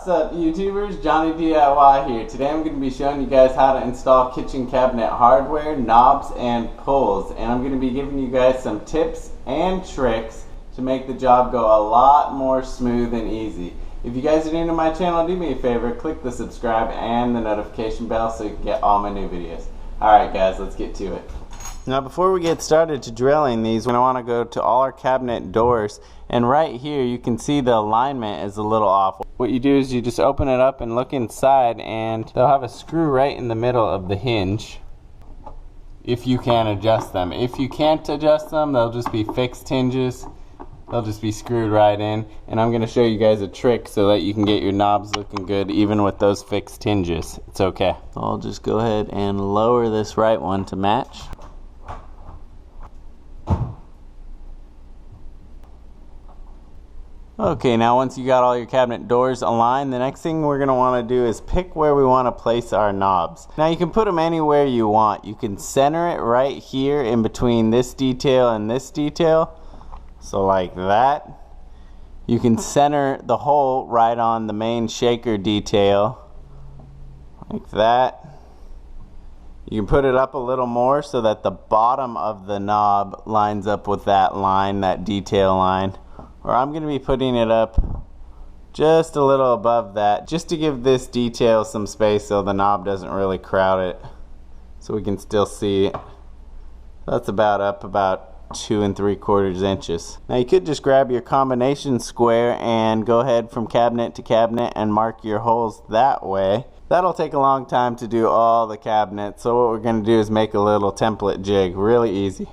What's up YouTubers, Johnny DIY here. Today I'm going to be showing you guys how to install kitchen cabinet hardware, knobs, and pulls. And I'm going to be giving you guys some tips and tricks to make the job go a lot more smooth and easy. If you guys are new to my channel, do me a favor, click the subscribe and the notification bell so you can get all my new videos. Alright guys, let's get to it. Now before we get started to drilling these, we want to go to all our cabinet doors, and right here you can see the alignment is a little off. What you do is you just open it up and look inside, and they'll have a screw right in the middle of the hinge if you can adjust them. If you can't adjust them, they'll just be fixed hinges. They'll just be screwed right in, and I'm going to show you guys a trick so that you can get your knobs looking good even with those fixed hinges. It's okay. I'll just go ahead and lower this right one to match. Okay, now once you got all your cabinet doors aligned, the next thing we're going to want to do is pick where we want to place our knobs. Now you can put them anywhere you want. You can center it right here in between this detail and this detail. So like that. You can center the hole right on the main shaker detail. Like that. You can put it up a little more so that the bottom of the knob lines up with that line, that detail line. Or I'm going to be putting it up just a little above that, just to give this detail some space so the knob doesn't really crowd it, so we can still see it. That's about up about 2 3/4 inches. Now you could just grab your combination square and go ahead from cabinet to cabinet and mark your holes that way. That'll take a long time to do all the cabinets, so what we're going to do is make a little template jig, really easy.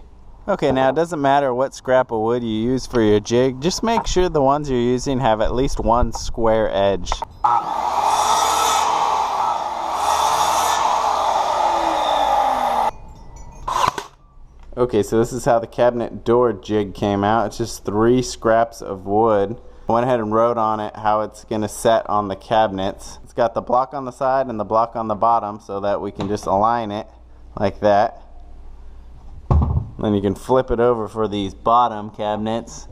Okay, now it doesn't matter what scrap of wood you use for your jig, just make sure the ones you're using have at least one square edge. Okay, so this is how the cabinet door jig came out. It's just 3 scraps of wood. I went ahead and wrote on it how it's going to set on the cabinets. It's got the block on the side and the block on the bottom so that we can just align it like that. Then you can flip it over for these bottom cabinets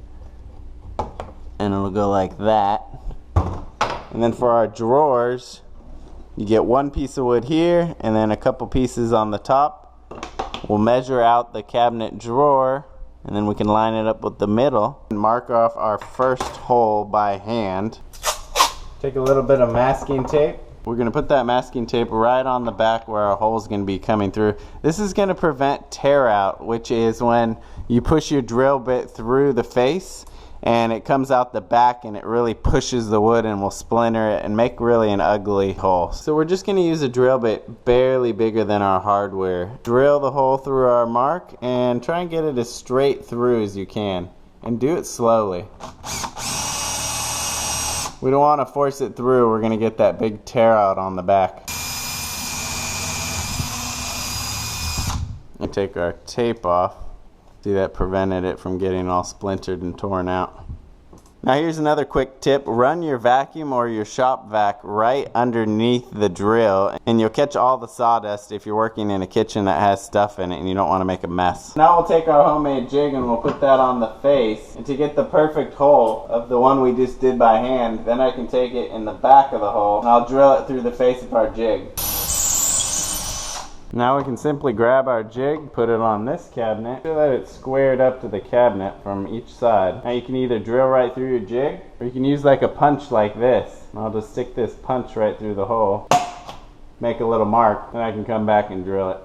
and it'll go like that. And then for our drawers, you get 1 piece of wood here and then a couple pieces on the top. We'll measure out the cabinet drawer and then we can line it up with the middle and mark off our first hole by hand. Take a little bit of masking tape. We're going to put that masking tape right on the back where our hole is going to be coming through. This is going to prevent tear out, which is when you push your drill bit through the face and it comes out the back and it really pushes the wood and will splinter it and make really an ugly hole. So we're just going to use a drill bit barely bigger than our hardware. Drill the hole through our mark and try and get it as straight through as you can, and do it slowly. We don't want to force it through, we're going to get that big tear out on the back. And take our tape off. See, that prevented it from getting all splintered and torn out. Now here's another quick tip. Run your vacuum or your shop vac right underneath the drill and you'll catch all the sawdust if you're working in a kitchen that has stuff in it and you don't want to make a mess. Now we'll take our homemade jig and we'll put that on the face. And to get the perfect hole of the one we just did by hand, then I can take it in the back of the hole and I'll drill it through the face of our jig. Now we can simply grab our jig, put it on this cabinet, so that it's squared up to the cabinet from each side. Now you can either drill right through your jig, or you can use like a punch like this. I'll just stick this punch right through the hole, make a little mark, then I can come back and drill it.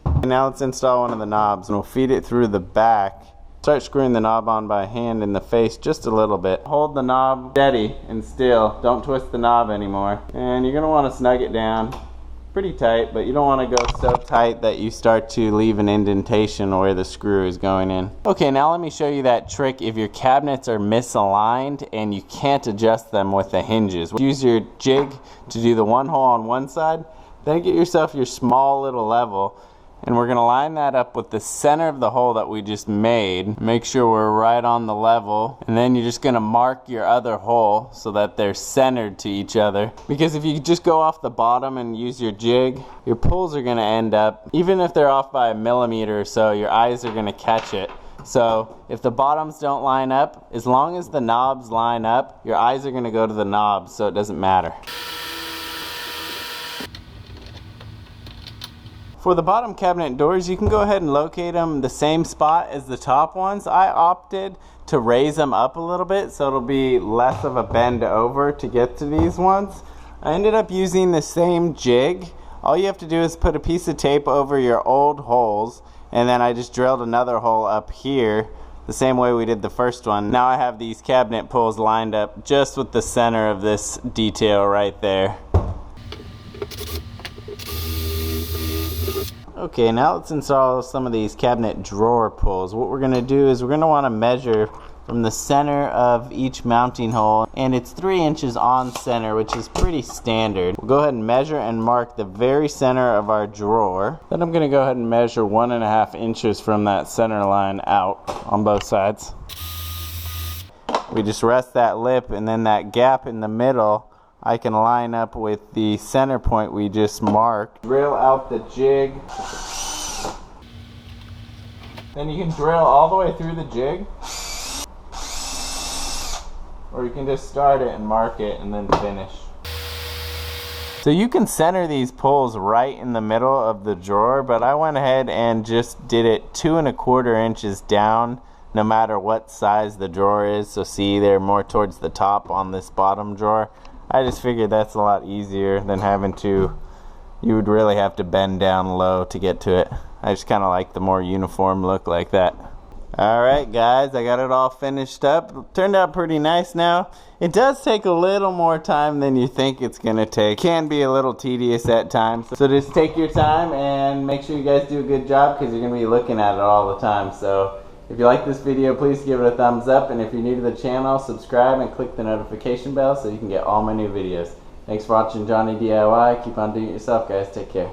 And now let's install one of the knobs, and we'll feed it through the back. Start screwing the knob on by hand in the face just a little bit. Hold the knob steady and still, don't twist the knob anymore. And you're going to want to snug it down pretty tight, but you don't want to go so tight that you start to leave an indentation where the screw is going in. Okay, now let me show you that trick if your cabinets are misaligned and you can't adjust them with the hinges. Use your jig to do the one hole on one side, then get yourself your small little level, and we're going to line that up with the center of the hole that we just made. Make sure we're right on the level, and then you're just going to mark your other hole so that they're centered to each other. Because if you just go off the bottom and use your jig, your pulls are going to end up, even if they're off by a millimeter or so, your eyes are going to catch it. So if the bottoms don't line up, as long as the knobs line up, your eyes are going to go to the knobs, so it doesn't matter. For the bottom cabinet doors, you can go ahead and locate them the same spot as the top ones. I opted to raise them up a little bit so it'll be less of a bend over to get to these ones. I ended up using the same jig. All you have to do is put a piece of tape over your old holes, and then I just drilled another hole up here the same way we did the first one. Now I have these cabinet pulls lined up just with the center of this detail right there. Okay, now let's install some of these cabinet drawer pulls. What we're going to do is we're going to want to measure from the center of each mounting hole, and it's 3 inches on center, which is pretty standard. We'll go ahead and measure and mark the very center of our drawer. Then I'm going to go ahead and measure 1.5 inches from that center line out on both sides. We just rest that lip, and then that gap in the middle I can line up with the center point we just marked. Drill out the jig. Then you can drill all the way through the jig, or you can just start it and mark it and then finish. So you can center these pulls right in the middle of the drawer, but I went ahead and just did it 2 1/4 inches down, no matter what size the drawer is. So see, they're more towards the top on this bottom drawer. I just figured that's a lot easier than having to, you would really have to bend down low to get to it. I just kind of like the more uniform look like that. Alright guys, I got it all finished up. It turned out pretty nice now. It does take a little more time than you think it's going to take. It can be a little tedious at times. So just take your time and make sure you guys do a good job, because you're going to be looking at it all the time. So if you like this video, please give it a thumbs up, and if you're new to the channel, subscribe and click the notification bell so you can get all my new videos. Thanks for watching Johnny DIY. Keep on doing it yourself, guys. Take care.